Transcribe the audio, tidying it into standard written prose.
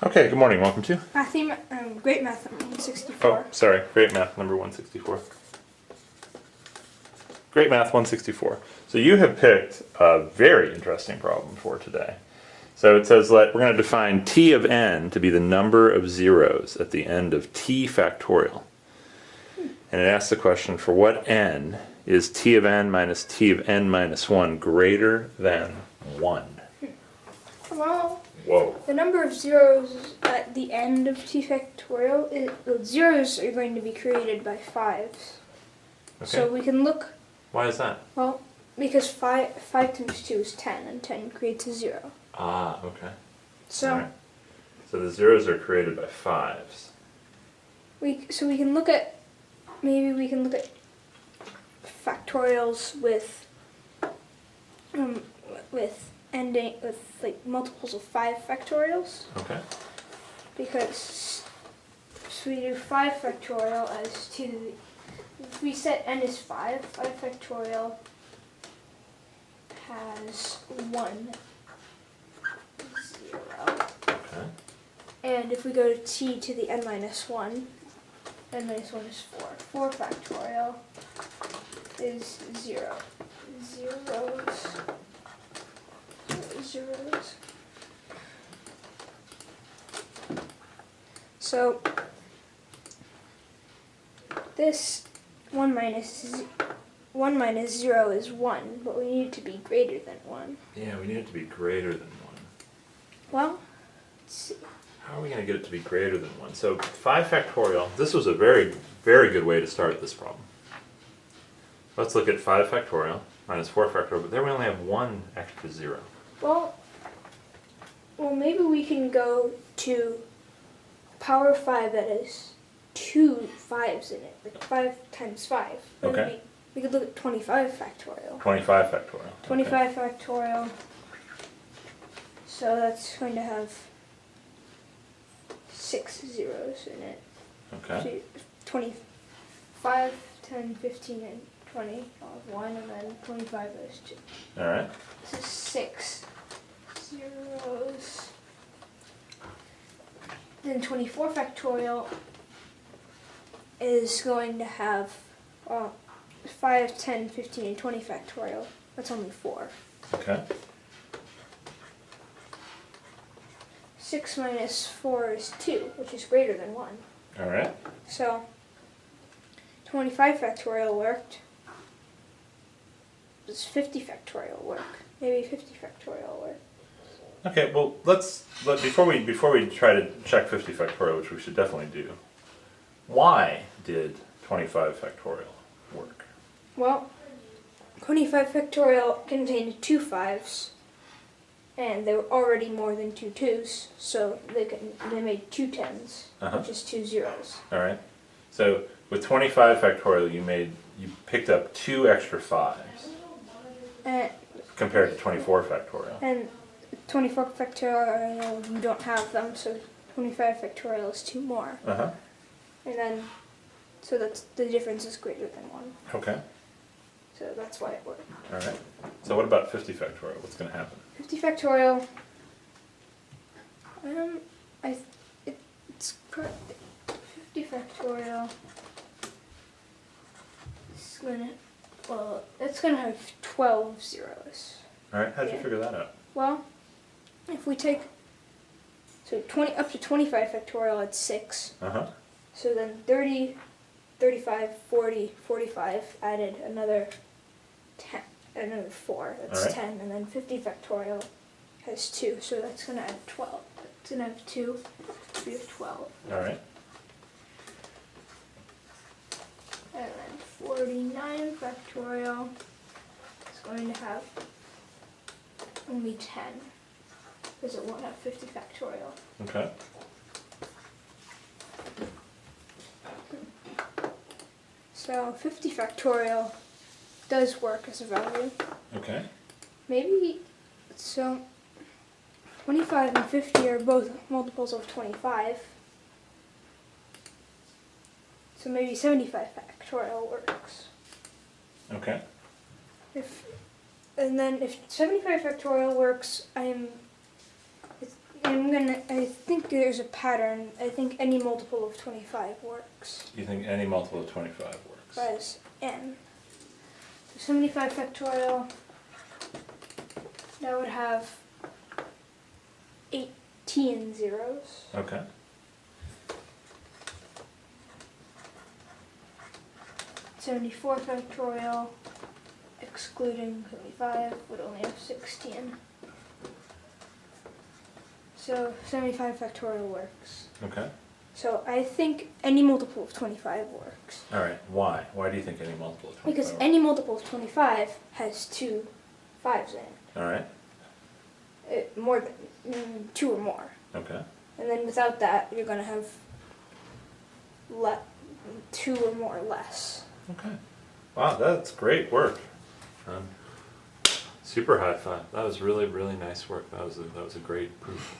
Okay, good morning. Welcome to GreatMath164. Oh, sorry. Great Math number 164. Great Math 164. So you have picked a very interesting problem for today. So it says that we're going to define t of n to be the number of zeros at the end of t factorial. And it asks the question, for what n is t of n minus t of n minus 1 greater than 1? Well, Whoa. the number of zeros at the end of t factorial, the zeros are going to be created by 5s. Okay. So we can look, Why is that? well, because 5 times 2 is 10, and 10 creates a 0. Ah, okay. So, All right. So the zeros are created by 5s. so we can look at, maybe we can look at factorials with ending with like multiples of 5 factorials. Okay. Because so we do 5 factorial as to, if we set n as 5 factorial has 1, 0. Okay. And if we go to t to the n minus 1, n minus 1 is 4. 4 factorial is 0. Zeros. So this 1 minus 0 is 1, but we need it to be greater than 1. Yeah, we need it to be greater than 1. Well, let's see. How are we going to get it to be greater than 1? So 5 factorial, this was a very, very good way to start this problem. Let's look at 5 factorial minus 4 factorial, but there we only have one extra 0. Well, maybe we can go to power 5 that has 2 5s in it, like 5 times 5. Then Okay. We could look at 25 factorial. 25 factorial. 25 factorial. So that's going to have 6 zeros in it. Okay. So 25, 10, 15, and 20 all have 1, and then 25 is 2. All right. This is 6 zeros. Then 24 factorial is going to have 5, 10, 15, and 20 factorial. That's only 4. Okay. 6 minus 4 is 2, which is greater than 1. All right. So 25 factorial worked. Does 50 factorial work? Maybe 50 factorial work. Okay, well, before we try to check 50 factorial, which we should definitely do, why did 25 factorial work? Well, 25 factorial contained 2 5s, and there were already more than 2 2s, so they made 2 10s, which is 2 zeros. All right. So with 25 factorial, you picked up 2 extra 5s compared to 24 factorial. And 24 factorial, you don't have them, so 25 factorial is 2 more. Uh-huh. And then, so that's the difference is greater than 1. Okay. So that's why it worked. All right. So what about 50 factorial? What's going to happen? 50 factorial. It's 50 factorial. It's gonna have 12 zeros. All right. How'd you figure that out? Well, if we take up to 25 factorial, it's 6. Uh-huh. So then 30, 35, 40, 45 added another 10, another 4. That's All right. 10, and then 50 factorial has 2, so that's gonna add 12. It's gonna have 2, we have 12. All right. And then 49 factorial is going to have only 10, because it won't have 50 factorial. Okay. So 50 factorial does work as a value. Okay. Maybe, so 25 and 50 are both multiples of 25. So maybe 75 factorial works. Okay. And then if 75 factorial works, I think there's a pattern. I think any multiple of 25 works. You think any multiple of 25 works? As n. So 75 factorial, that would have 18 zeros. Okay. '74 factorial, excluding 75, would only have 16. So 75 factorial works. Okay. So I think any multiple of 25 works. All right. Why? Why do you think any multiple of 25 Because works? any multiple of 25 has 2 5s in it. All right. More than 2 or more. Okay. And then without that, you're going to have 2 or more less. Okay. Wow, that's great work. Super high five. That was really, really nice work. That was a great proof.